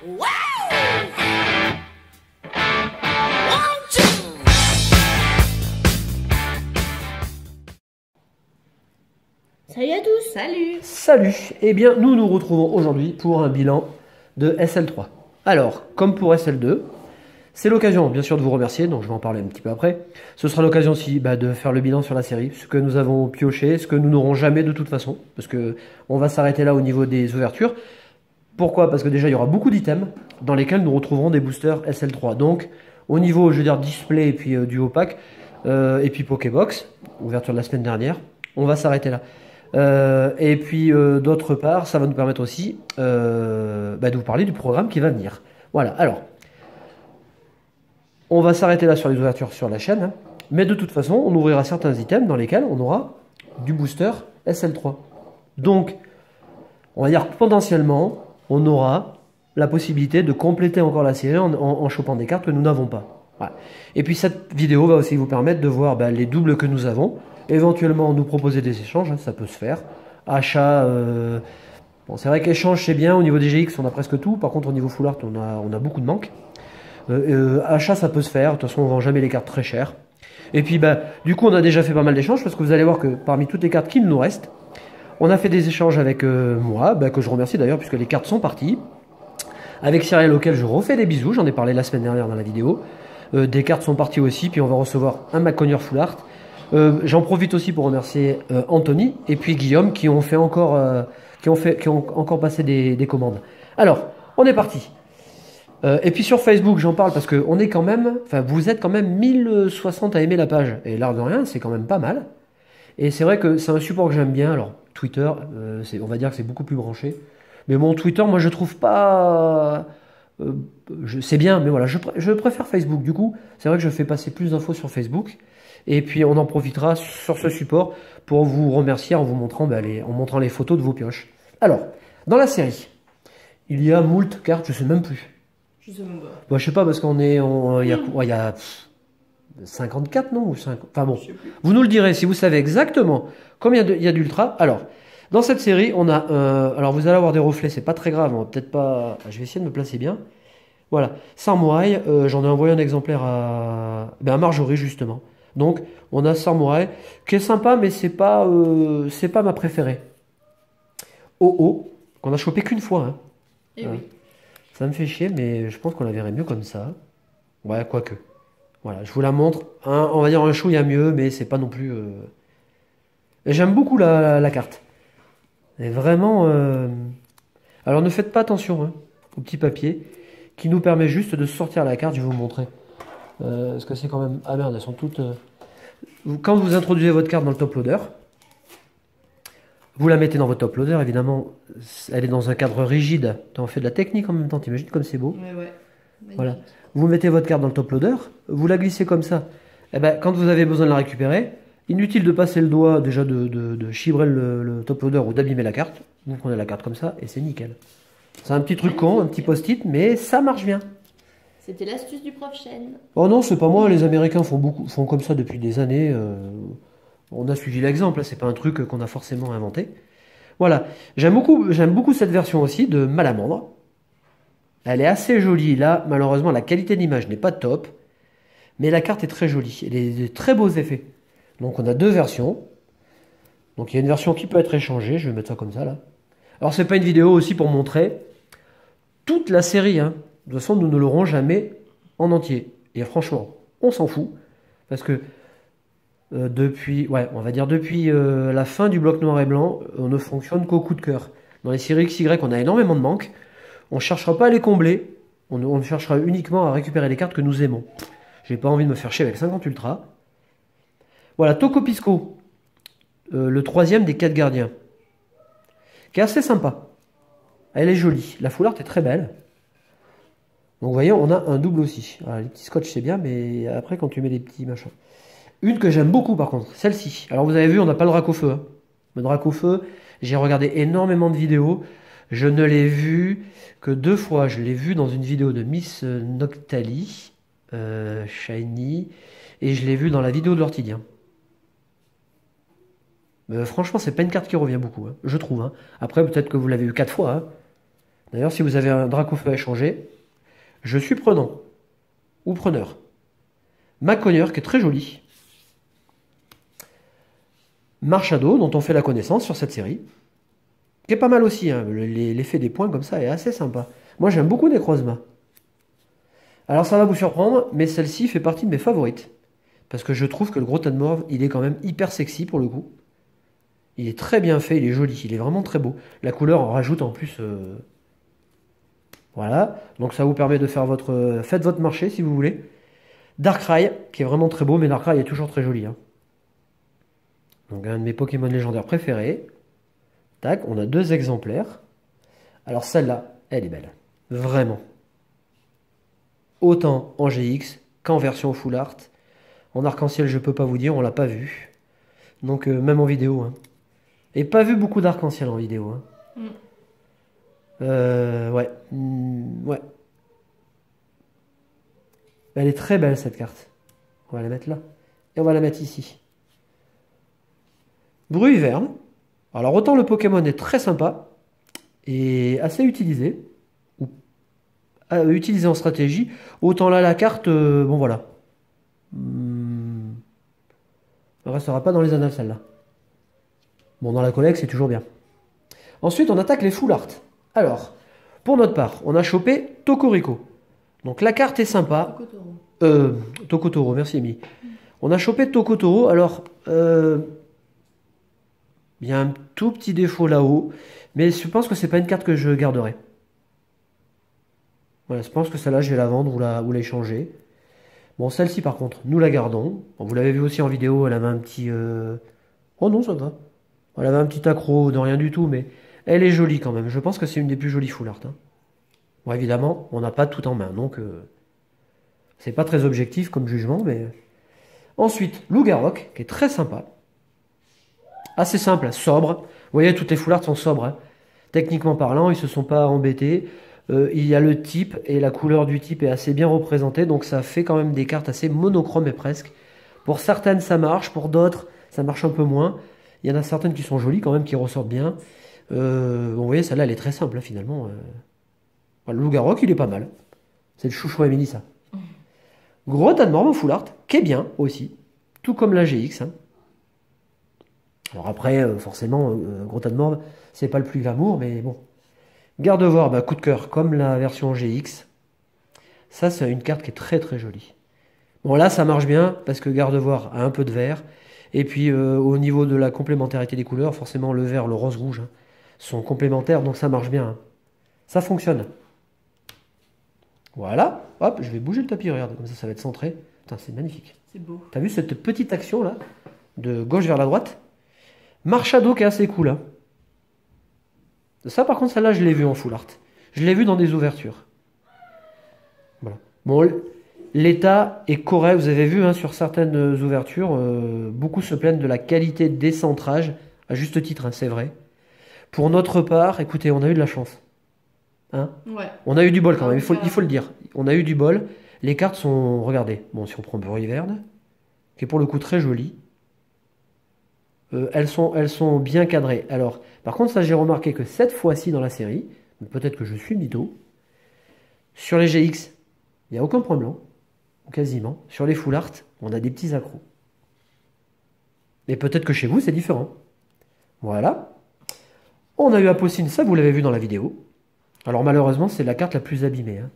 Salut à tous, salut. Salut. Eh bien, nous nous retrouvons aujourd'hui pour un bilan de SL3. Alors, comme pour SL2, c'est l'occasion bien sûr de vous remercier, donc je vais en parler un petit peu après. Ce sera l'occasion aussi de faire le bilan sur la série, ce que nous avons pioché, ce que nous n'aurons jamais de toute façon, parce que on va s'arrêter là au niveau des ouvertures. Pourquoi? Parce que déjà il y aura beaucoup d'items dans lesquels nous retrouverons des boosters SL3. Donc au niveau, je veux dire, display et puis du haut pack, et puis Pokébox, ouverture de la semaine dernière, on va s'arrêter là. Et puis d'autre part, ça va nous permettre aussi de vous parler du programme qui va venir. Voilà, alors, on va s'arrêter là sur les ouvertures sur la chaîne, hein, mais de toute façon, on ouvrira certains items dans lesquels on aura du booster SL3. Donc, on va dire que potentiellement, on aura la possibilité de compléter encore la série en chopant des cartes que nous n'avons pas. Voilà. Et puis cette vidéo va aussi vous permettre de voir les doubles que nous avons, éventuellement nous proposer des échanges, hein, ça peut se faire. Achat, bon, c'est vrai qu'échange c'est bien, au niveau des GX on a presque tout, par contre au niveau full art on a beaucoup de manques. Achat ça peut se faire, de toute façon on vend jamais les cartes très chères. Et puis du coup on a déjà fait pas mal d'échanges, parce que vous allez voir que parmi toutes les cartes qu'il nous reste, on a fait des échanges avec moi, que je remercie d'ailleurs puisque les cartes sont parties. Avec Cyril auquel je refais des bisous, j'en ai parlé la semaine dernière dans la vidéo. Des cartes sont parties aussi, puis on va recevoir un Maconnier Full Art. J'en profite aussi pour remercier Anthony et puis Guillaume qui ont encore passé des commandes. Alors, on est parti. Et puis sur Facebook, j'en parle parce que on est quand même, vous êtes quand même 1060 à aimer la page. Et l'air de rien, c'est quand même pas mal. Et c'est vrai que c'est un support que j'aime bien. Alors, Twitter, on va dire que c'est beaucoup plus branché. Mais mon Twitter, moi, je trouve pas... c'est bien, mais voilà, je préfère Facebook. Du coup, c'est vrai que je fais passer plus d'infos sur Facebook. Et puis, on en profitera sur ce support pour vous remercier en vous montrant, en montrant les photos de vos pioches. Alors, dans la série, il y a moult cartes, je sais même plus. Je sais même pas. Je sais pas, parce qu'on est... Il y a 54, non, ou 5... Enfin bon, vous nous le direz si vous savez exactement combien il y a d'ultra. Alors, dans cette série, on a... alors, vous allez avoir des reflets, c'est pas très grave, on va peut-être pas... Je vais essayer de me placer bien. Voilà, Samouraï, j'en ai envoyé un exemplaire à Marjorie, justement. Donc, on a Samouraï, qui est sympa, mais c'est pas ma préférée. Oh, qu'on a chopé qu'une fois. Hein. Eh oui. Ça me fait chier, mais je pense qu'on la verrait mieux comme ça. Ouais, quoique. Voilà, je vous la montre. On va dire un chouïa mieux, mais c'est pas non plus... J'aime beaucoup la carte. Elle est vraiment... Alors ne faites pas attention au petit papier, qui nous permet juste de sortir la carte, je vais vous montrer. Parce que c'est quand même... Ah merde, elles sont toutes... Quand vous introduisez votre carte dans le top loader, vous la mettez dans votre top loader, évidemment, elle est dans un cadre rigide. On fait de la technique en même temps, t'imagines comme c'est beau. Ouais. Voilà. Vous mettez votre carte dans le top loader, vous la glissez comme ça. Et quand vous avez besoin de la récupérer, inutile de passer le doigt, déjà de chibrer le top loader ou d'abîmer la carte. Vous prenez la carte comme ça et c'est nickel. C'est un petit truc con, un petit post-it, mais ça marche bien. C'était l'astuce du prof Chen. Oh non, c'est pas moi, les Américains font comme ça depuis des années. On a suivi l'exemple, c'est pas un truc qu'on a forcément inventé. Voilà, j'aime beaucoup cette version aussi de Malamandre. Elle est assez jolie, là, malheureusement la qualité d'image n'est pas top, mais la carte est très jolie, elle a de très beaux effets. Donc on a deux versions. Donc il y a une version qui peut être échangée, je vais mettre ça comme ça là. Alors c'est pas une vidéo aussi pour montrer toute la série, hein. De toute façon nous ne l'aurons jamais en entier. Et franchement, on s'en fout, parce que depuis la fin du bloc noir et blanc, on ne fonctionne qu'au coup de cœur. Dans les séries XY, on a énormément de manques. On ne cherchera pas à les combler. On cherchera uniquement à récupérer les cartes que nous aimons. J'ai pas envie de me faire chier avec 50 ultras. Voilà, Tokopisco, le troisième des 4 gardiens, qui est assez sympa. Elle est jolie. La full art est très belle. Donc vous voyez, on a un double aussi. Alors, les petits scotch c'est bien, mais après quand tu mets les petits machins. Une que j'aime beaucoup par contre, celle-ci. Alors vous avez vu, on n'a pas le drac au feu. Hein. Le drac au feu, j'ai regardé énormément de vidéos. Je ne l'ai vu que 2 fois. Je l'ai vu dans une vidéo de Miss Noctali, Shiny, et je l'ai vu dans la vidéo de l'Ortidien. Franchement, c'est pas une carte qui revient beaucoup, hein, je trouve. Hein. Après, peut-être que vous l'avez eu 4 fois. Hein. D'ailleurs, si vous avez un drac au feu à échanger, je suis prenant. Ou preneur. Macogneur, qui est très joli. Marshado, dont on fait la connaissance sur cette série. Qui est pas mal aussi, hein. L'effet des points comme ça est assez sympa. Moi, j'aime beaucoup Necrozma. Alors, ça va vous surprendre, mais celle-ci fait partie de mes favorites. Parce que je trouve que le gros tas de morve, il est quand même hyper sexy pour le coup. Il est très bien fait, il est joli, il est vraiment très beau. La couleur en rajoute en plus. Voilà, donc ça vous permet de faire faites votre marché si vous voulez. Darkrai, qui est vraiment très beau, mais Darkrai est toujours très joli, hein. Donc un de mes Pokémon légendaires préférés. Tac, on a 2 exemplaires. Alors celle-là, elle est belle. Vraiment. Autant en GX qu'en version full art. En arc-en-ciel, je peux pas vous dire, on l'a pas vu. Donc même en vidéo, hein. Et pas vu beaucoup d'arc-en-ciel en vidéo, hein. Ouais. Ouais. Elle est très belle cette carte. On va la mettre là. Et on va la mettre ici. Bruhiverne. Alors autant le Pokémon est très sympa et assez utilisé. Ou utilisé en stratégie. Autant là la carte, bon voilà. Elle restera pas dans les annales celle-là. Bon, dans la collecte, c'est toujours bien. Ensuite, on attaque les full art. Alors, pour notre part, on a chopé Tokorico. Donc la carte est sympa. Tokotoro, merci Amy. On a chopé Tokotoro. Alors, il y a un tout petit défaut là-haut. Mais je pense que c'est pas une carte que je garderai. Voilà, je pense que celle-là, je vais la vendre ou la échanger. Bon, celle-ci, par contre, nous la gardons. Bon, vous l'avez vu aussi en vidéo, elle avait un petit... Oh non, ça va. Elle avait un petit accro de rien du tout, mais elle est jolie quand même. Je pense que c'est une des plus jolies full art, hein. Bon, évidemment, on n'a pas tout en main, donc c'est pas très objectif comme jugement, mais... Ensuite, Lougarok, qui est très sympa. Assez simple, sobre. Vous voyez, toutes les full art sont sobres, hein. Techniquement parlant, ils se sont pas embêtés. Il y a le type, et la couleur du type est assez bien représentée, donc ça fait quand même des cartes assez monochromes et presque. Pour certaines, ça marche, pour d'autres, ça marche un peu moins. Il y en a certaines qui sont jolies quand même, qui ressortent bien. Bon, vous voyez, celle-là, elle est très simple, hein, finalement. Le Lougarok, il est pas mal. C'est le chouchou Amélie, ça. Gros tas de morve en full art, qui est bien aussi. Tout comme la GX, hein. Alors après, forcément, gros tas de morve, c'est pas le plus glamour, mais bon. Gardevoir, bah, coup de cœur, comme la version GX. Ça, c'est une carte qui est très très jolie. Bon, là, ça marche bien, parce que Gardevoir a un peu de vert. Et puis, au niveau de la complémentarité des couleurs, forcément, le vert, le rose-rouge, hein, sont complémentaires, donc ça marche bien, hein. Ça fonctionne. Voilà. Hop, je vais bouger le tapis, regarde, comme ça va être centré. Putain, c'est magnifique. C'est beau. T'as vu cette petite action, là, de gauche vers la droite? Marshado qui est assez cool, hein. Ça, par contre, celle-là, je l'ai vue en full art. Je l'ai vue dans des ouvertures. Voilà. Bon, l'état est correct. Vous avez vu, hein, sur certaines ouvertures, beaucoup se plaignent de la qualité des centrages. À juste titre, hein, c'est vrai. Pour notre part, écoutez, on a eu de la chance. Hein, ouais. On a eu du bol quand même, il faut le dire. On a eu du bol. Les cartes sont... Regardez. Bon, si on prend Bruhiverne, qui est pour le coup très jolie. Elles sont bien cadrées. Alors, par contre, ça j'ai remarqué que cette fois-ci dans la série, peut-être que je suis mytho, sur les GX, il n'y a aucun point blanc, ou quasiment. Sur les full art, on a des petits accros. Mais peut-être que chez vous, c'est différent. Voilà. On a eu Apocine, ça vous l'avez vu dans la vidéo. Alors malheureusement, c'est la carte la plus abîmée, hein.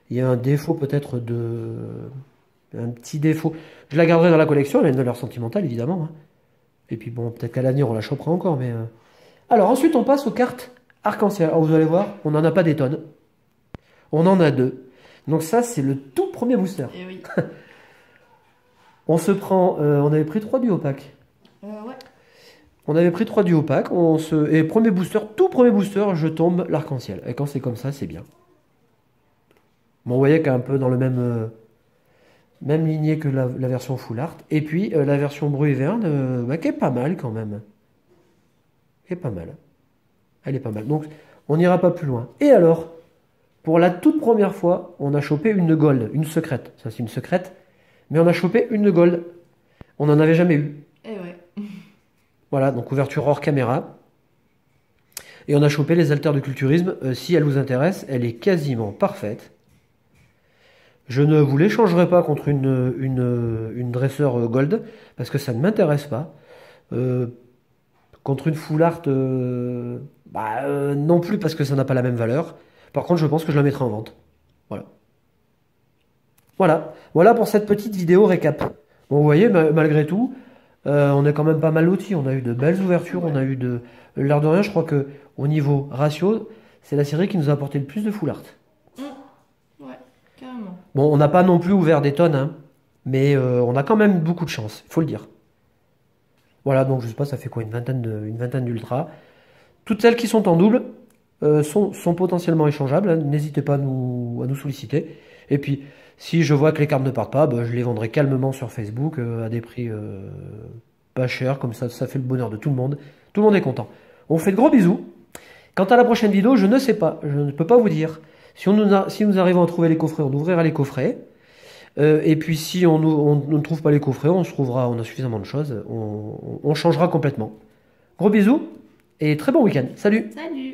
Il y a un défaut peut-être de... Un petit défaut. Je la garderai dans la collection, elle a une valeur sentimentale, évidemment, hein. Et puis bon, peut-être qu'à l'avenir, on la chopera encore, mais... Alors ensuite, on passe aux cartes arc-en-ciel. Alors vous allez voir, on n'en a pas des tonnes. On en a 2. Donc ça, c'est le tout premier booster. Et oui. On se prend... on avait pris 3 du opaque. Ouais. On avait pris 3 du opaque. Et premier booster, tout premier booster, je tombe l'arc-en-ciel. Et quand c'est comme ça, c'est bien. Bon, vous voyez qu'un peu dans le même lignée que la version full art. Et puis la version Bruhiverne, qui est pas mal quand même. Qui est pas mal. Elle est pas mal. Donc on n'ira pas plus loin. Et alors, pour la toute première fois, on a chopé une gold, une secrète. Ça c'est une secrète. Mais on a chopé une gold. On n'en avait jamais eu. Et ouais. Voilà, donc ouverture hors caméra. Et on a chopé les haltères de culturisme. Si elle vous intéresse, elle est quasiment parfaite. Je ne vous l'échangerai pas contre une dresseur gold, parce que ça ne m'intéresse pas. Contre une full art, non plus, parce que ça n'a pas la même valeur. Par contre, je pense que je la mettrai en vente. Voilà. Voilà pour cette petite vidéo récap. Bon, vous voyez, malgré tout, on est quand même pas mal lotis. On a eu de belles ouvertures, on a eu de... L'air de rien, je crois que au niveau ratio, c'est la série qui nous a apporté le plus de full art. Ouais, carrément. Bon, on n'a pas non plus ouvert des tonnes, hein, mais on a quand même beaucoup de chance, il faut le dire. Voilà, donc je sais pas, ça fait quoi, une vingtaine d'ultras. Toutes celles qui sont en double sont potentiellement échangeables, hein. N'hésitez pas à nous solliciter. Et puis, si je vois que les cartes ne partent pas, je les vendrai calmement sur Facebook à des prix pas chers, comme ça fait le bonheur de tout le monde. Tout le monde est content. On fait de gros bisous. Quant à la prochaine vidéo, je ne sais pas, je ne peux pas vous dire. Si nous arrivons à trouver les coffrets, on ouvrira les coffrets. Et puis si on ne trouve pas les coffrets, on a suffisamment de choses, on changera complètement. Gros bisous et très bon week-end. Salut! Salut!